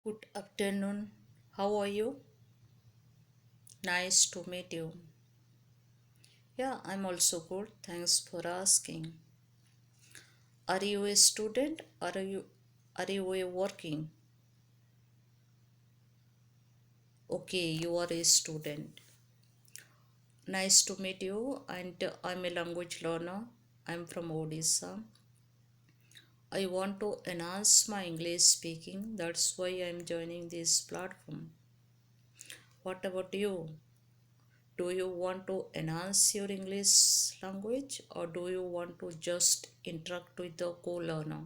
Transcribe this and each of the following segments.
Good afternoon. How are you? Nice to meet you. Yeah, I'm also good. Thanks for asking. Are you a student or are you a working? Okay, you are a student. Nice to meet you. And I'm a language learner. I'm from Odisha. I want to enhance my English speaking. That's why I'm joining this platform. What about you? Do you want to enhance your English language or do you want to just interact with the co-learner?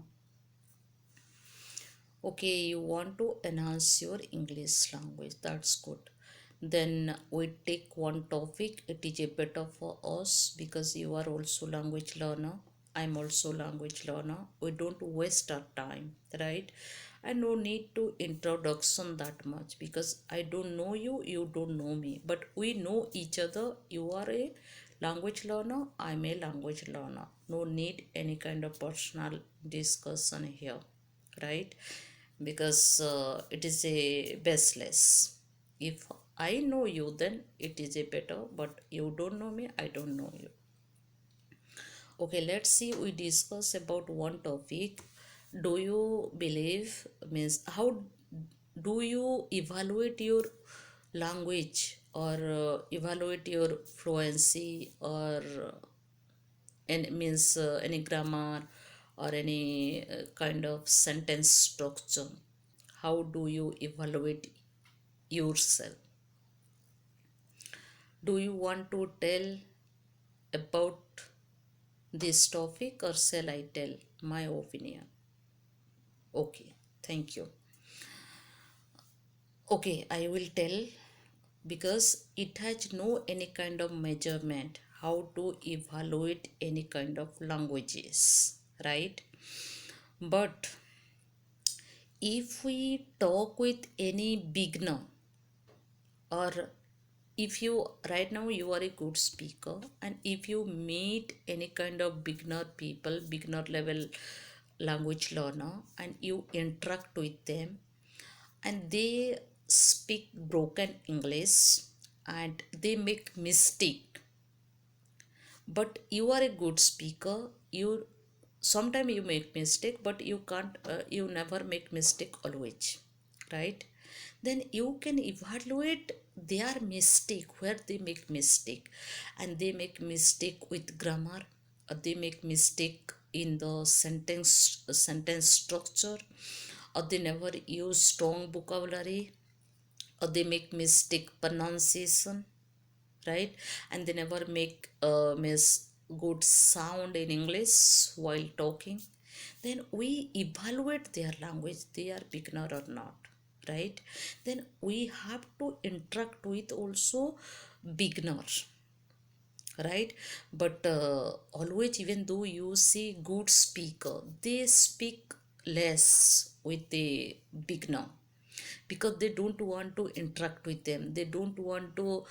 Okay, you want to enhance your English language. That's good. Then we take one topic. It is a better for us because you are also language learner. I'm also language learner. We don't waste our time, right? I no need to introduction that much because I don't know you, you don't know me, but we know each other. You are a language learner, I'm a language learner. No need any kind of personal discussion here, right? Because it is a baseless. If I know you, then it is a better, but you don't know me, I don't know you. Okay, let's see. We discuss about one topic. Do you believe means how do you evaluate your language or evaluate your fluency or any means any grammar or any kind of sentence structure? How do you evaluate yourself? Do you want to tell about this topic or shall I tell my opinion? Okay, thank you. Okay, I will tell because it has no any kind of measurement how to evaluate any kind of languages, right? But if we talk with any beginner or if you right now you are a good speaker and if you meet any kind of beginner people, beginner level language learner, and you interact with them and they speak broken English and they make mistake, but you are a good speaker, you sometimes you make mistake but you can't you never make mistake always, right? Then you can evaluate their mistake where they make mistake, and they make mistake with grammar, or they make mistake in the sentence structure, or they never use strong vocabulary, or they make mistake pronunciation, right? And they never make miss good sound in English while talking. Then we evaluate their language, they are beginner or not, right? Then we have to interact with also beginners, right? But always, even though you see good speaker, they speak less with the beginner because they don't want to interact with them, they don't want to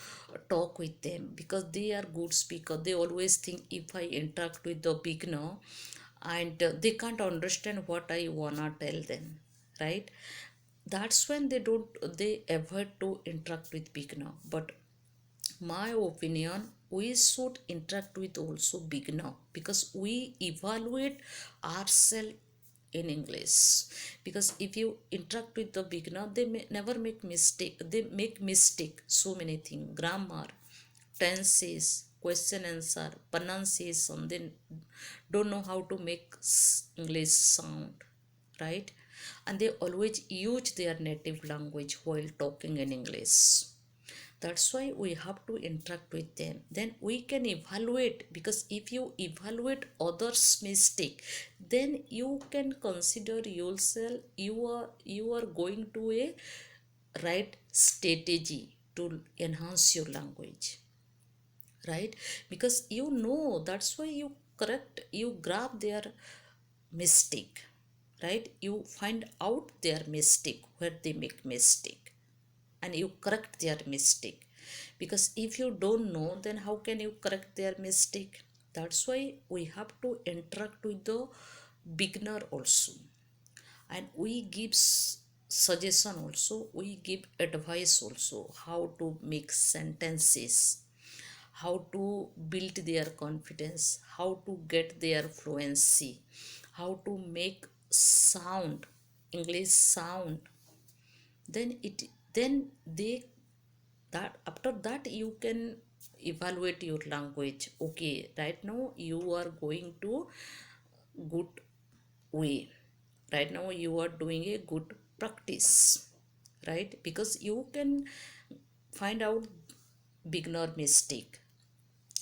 talk with them because they are good speaker. They always think if I interact with the beginner and they can't understand what I wanna tell them, right? That's when they avoid to interact with beginner. But my opinion, we should interact with also beginner because we evaluate ourselves in English. Because if you interact with the beginner, they may never make mistake, they make mistake so many things, grammar, tenses, question answer, pronunciation, they don't know how to make English sound, right? And they always use their native language while talking in English. That's why we have to interact with them, then we can evaluate. Because if you evaluate others mistake, then you can consider yourself, you are going to a right strategy to enhance your language, right? Because you know, that's why you correct, you grab their mistake, right? You find out their mistake where they make mistake and you correct their mistake. Because if you don't know, then how can you correct their mistake? That's why we have to interact with the beginner also, and we give suggestion also, we give advice also, how to make sentences, how to build their confidence, how to get their fluency, how to make sound, English sound. Then they, that after that you can evaluate your language. Okay, right now you are going to good way, right now you are doing a good practice, right? Because you can find out beginner mistake,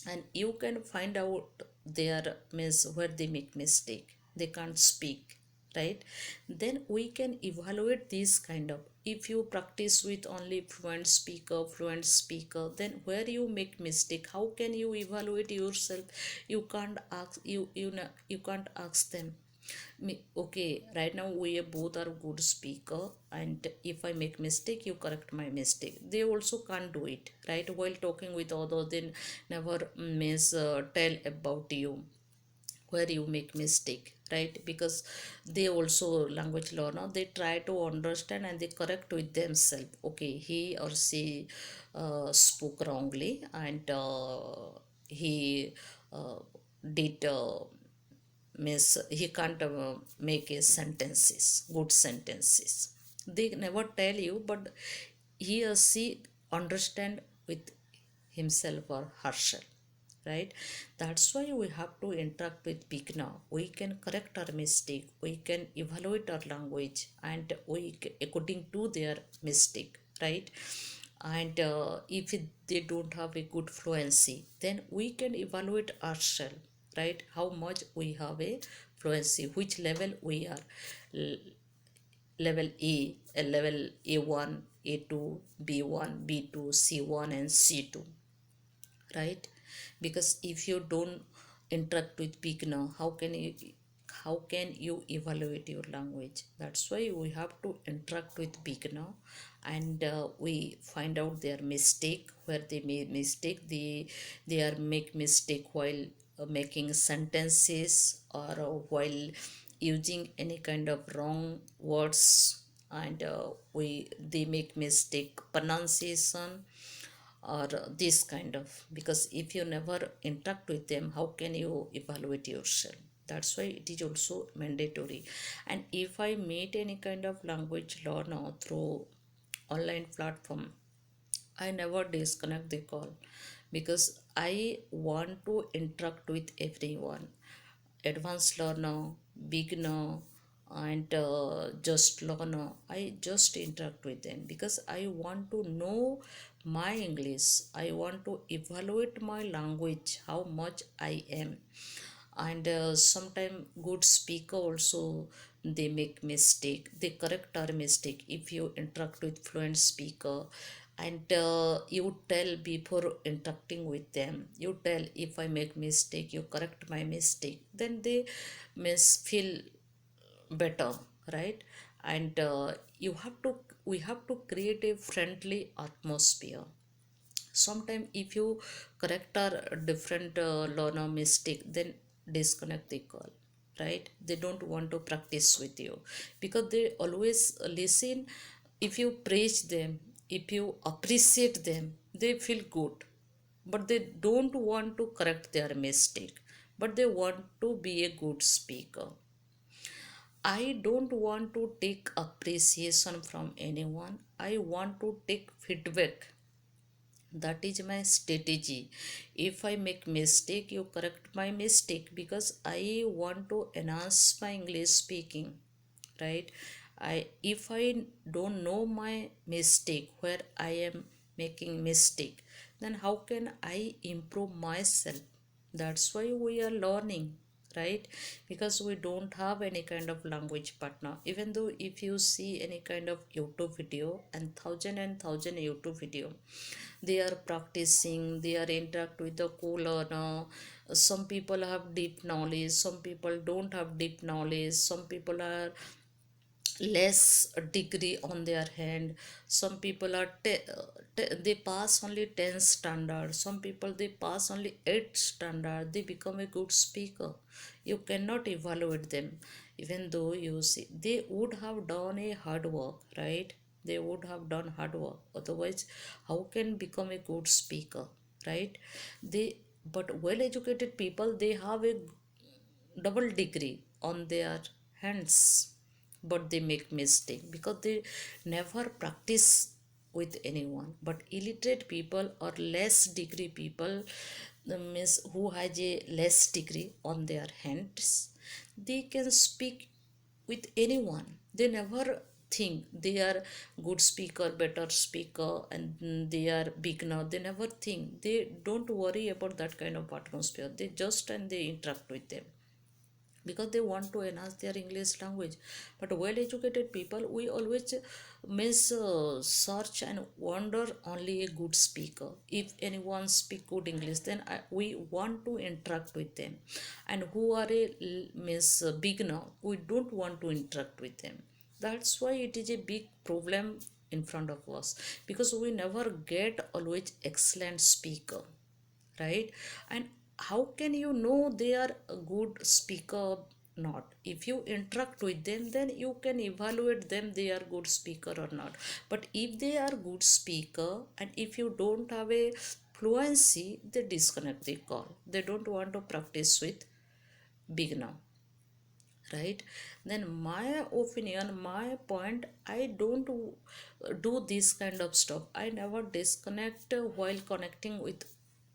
and you can find out their means where they make mistake, they can't speak, right? Then we can evaluate this kind of, if you practice with only fluent speaker, then where you make mistake, how can you evaluate yourself? You can't ask, you can't ask them. Okay, right now we both are good speaker, and if I make mistake, you correct my mistake. They also can't do it, right? While talking with other, then never means tell about you where you make mistake, right? Because they also language learner, they try to understand and they correct with themselves. Okay, he or she spoke wrongly, and he did means he can't make a sentences, good sentences. They never tell you, but he or she understand with himself or herself, right? That's why we have to interact with beginner. We can correct our mistake, we can evaluate our language, and according to their mistake, right? And if they don't have a good fluency, then we can evaluate ourselves, right? How much we have a fluency, which level we are. Level a level A1, A2, B1, B2, C1, and C2, right? Because if you don't interact with beginner, how can you evaluate your language? That's why we have to interact with beginner, and we find out their mistake, where they made mistake. They are make mistake while making sentences, or while using any kind of wrong words, and we they make mistake pronunciation, or this kind of. Because if you never interact with them, how can you evaluate yourself? That's why it is also mandatory. And if I meet any kind of language learner through online platform, I never disconnect the call, because I want to interact with everyone, advanced learner, beginner, and just learner. I just interact with them because I want to know my English. I want to evaluate my language, how much I am. And sometimes good speaker also, they make mistake, they correct our mistake. If you interact with fluent speaker, and you tell before interacting with them, you tell, if I make mistake, you correct my mistake, then they feel better, right? And you have to we have to create a friendly atmosphere. Sometimes if you correct our different learner mistake, then disconnect the call, right? They don't want to practice with you, because they always listen. If you praise them, if you appreciate them, they feel good, but they don't want to correct their mistake, but they want to be a good speaker. I don't want to take appreciation from anyone, I want to take feedback. That is my strategy. If I make mistake, you correct my mistake, because I want to enhance my English speaking, right? If I don't know my mistake, where I am making mistake, then how can I improve myself? That's why we are learning, right? Because we don't have any kind of language partner. Even though if you see any kind of YouTube video, and thousand YouTube video, they are practicing, they are interact with the co-learner. Some people have deep knowledge, some people don't have deep knowledge, some people are less degree on their hand, some people are they pass only 10 standard, some people they pass only 8 standard, they become a good speaker. You cannot evaluate them. Even though you see they would have done a hard work, right? They would have done hard work, otherwise how can become a good speaker, right? They, but well educated people, they have a double degree on their hands, but they make mistake because they never practice with anyone. But illiterate people or less degree people, the means who has a less degree on their hands, they can speak with anyone. They never think they are good speaker, better speaker, and they are beginner. They never think, they don't worry about that kind of atmosphere. They just and they interact with them because they want to enhance their English language. But well educated people, we always search and wonder only a good speaker. If anyone speak good English, then we want to interact with them. And who are a beginner, we don't want to interact with them. That's why it is a big problem in front of us, because we never get always excellent speaker, right? And how can you know they are a good speaker? Not if you interact with them, then you can evaluate them they are good speaker or not. But if they are good speaker and if you don't have a fluency, they disconnect the call. They don't want to practice with beginner, right? Then my opinion, my point, I don't do this kind of stuff. I never disconnect while connecting with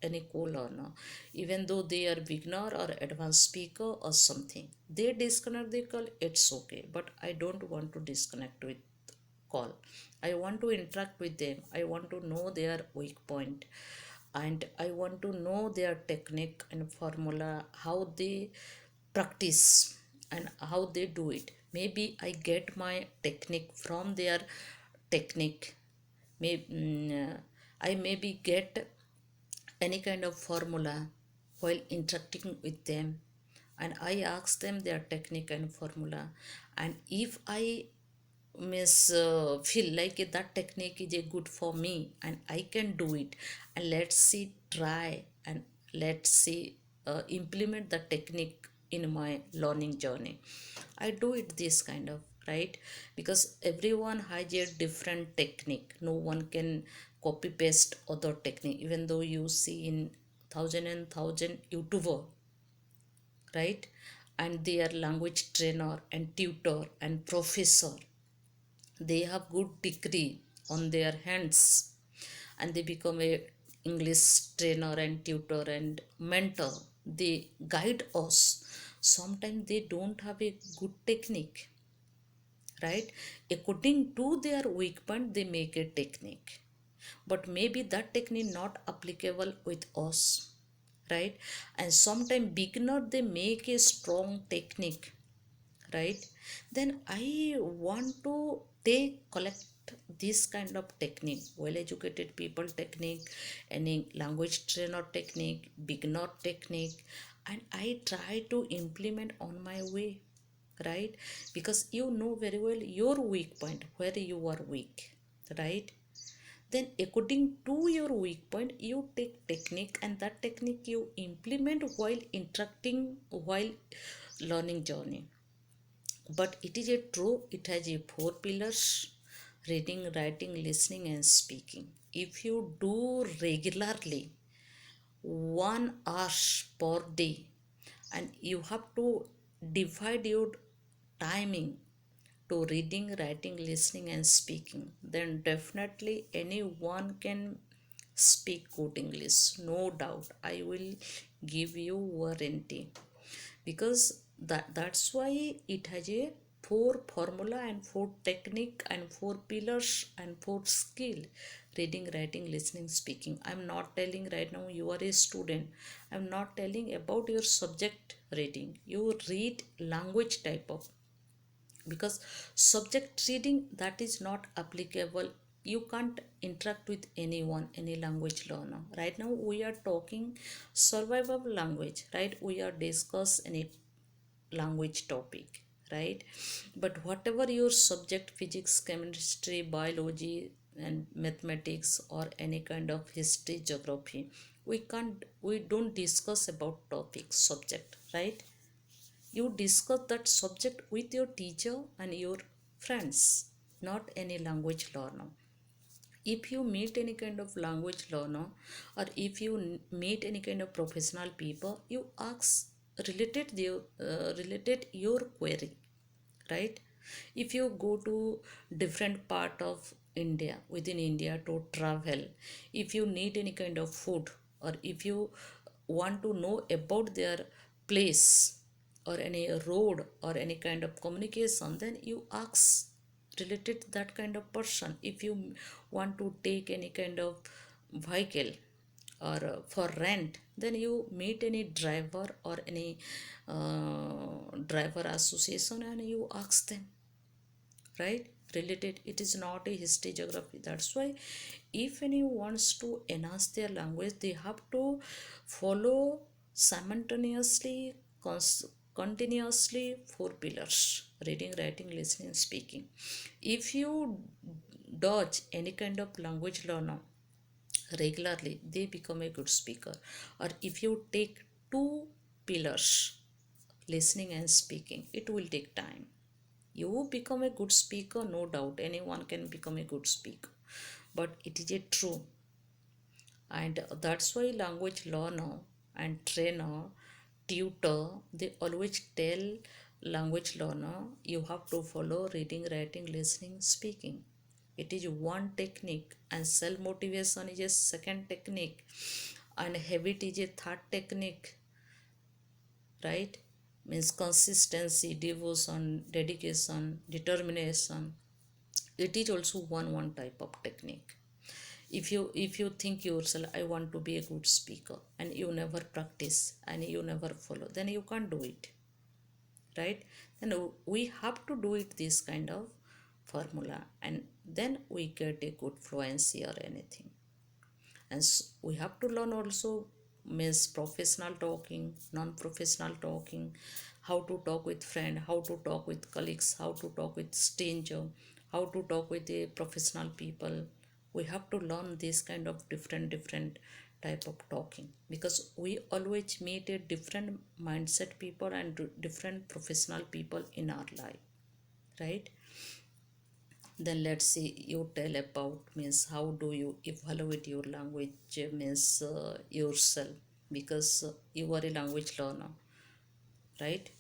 any co-learner, even though they are beginner or advanced speaker or something. They disconnect the call, it's okay, but I don't want to disconnect with call. I want to interact with them. I want to know their weak point, and I want to know their technique and formula, how they practice and how they do it. Maybe I get my technique from their technique. I maybe get any kind of formula while interacting with them, and I ask them their technique and formula. And if I feel like that technique is a good for me and I can do it, and let's see, try, and let's see, implement the technique in my learning journey, I do it this kind of, right? Because everyone has a different technique. No one can copy paste other technique. Even though you see in thousand and thousand YouTuber, right, and they are language trainer and tutor and professor, they have good degree on their hands, and they become a English trainer and tutor and mentor. They guide us. Sometimes they don't have a good technique, right? According to their weak point, they make a technique, but maybe that technique not applicable with us, right? And sometimes beginner, they make a strong technique, right? Then I want to take collect this kind of technique, well educated people technique, any language trainer technique, beginner technique, and I try to implement on my way, right? Because you know very well your weak point, where you are weak, right? Then according to your weak point, you take technique, and that technique you implement while interacting, while learning journey. But it is a true, it has a four pillars: reading, writing, listening, and speaking. If you do regularly 1 hour per day, and you have to divide your timing to reading, writing, listening, and speaking, then definitely anyone can speak good English, no doubt. I will give you warranty, because that's why it has a four formula and four technique and four pillars and four skill: reading, writing, listening, speaking. I'm not telling right now you are a student, I'm not telling about your subject reading. You read language type of, because subject reading, that is not applicable. You can't interact with anyone, any language learner. Right now we are talking survival language, right? We are discuss any language topic, right? But whatever your subject, physics, chemistry, biology, and mathematics, or any kind of history, geography, we don't discuss about topic subject, right? You discuss that subject with your teacher and your friends, not any language learner. If you meet any kind of language learner, or if you meet any kind of professional people, you ask related your query, right? If you go to different part of India, within India, to travel, if you need any kind of food, or if you want to know about their place or any road or any kind of communication, then you ask related to that kind of person. If you want to take any kind of vehicle or for rent, then you meet any driver or any driver association and you ask them, right? Related, it is not a history geography. That's why if anyone wants to enhance their language, they have to follow simultaneously, continuously, four pillars: reading, writing, listening, speaking. If you dodge any kind of language learner regularly, they become a good speaker. Or if you take two pillars, listening and speaking, it will take time. You become a good speaker, no doubt anyone can become a good speaker, but it is a true. And that's why language learner and trainer, tutor, they always tell language learner, you have to follow reading, writing, listening, speaking. It is one technique, and self motivation is a second technique, and habit is a third technique, right? Means consistency, devotion, dedication, determination, it is also one type of technique. If you think yourself, I want to be a good speaker, and you never practice and you never follow, then you can't do it, right? Then we have to do it this kind of formula, and then we get a good fluency or anything. And we have to learn also, means professional talking, non-professional talking, how to talk with friend, how to talk with colleagues, how to talk with stranger, how to talk with the professional people. We have to learn this kind of different type of talking, because we always meet a different mindset people and different professional people in our life, right? Then let's see, you tell about, means how do you evaluate your language, means yourself, because you are a language learner, right?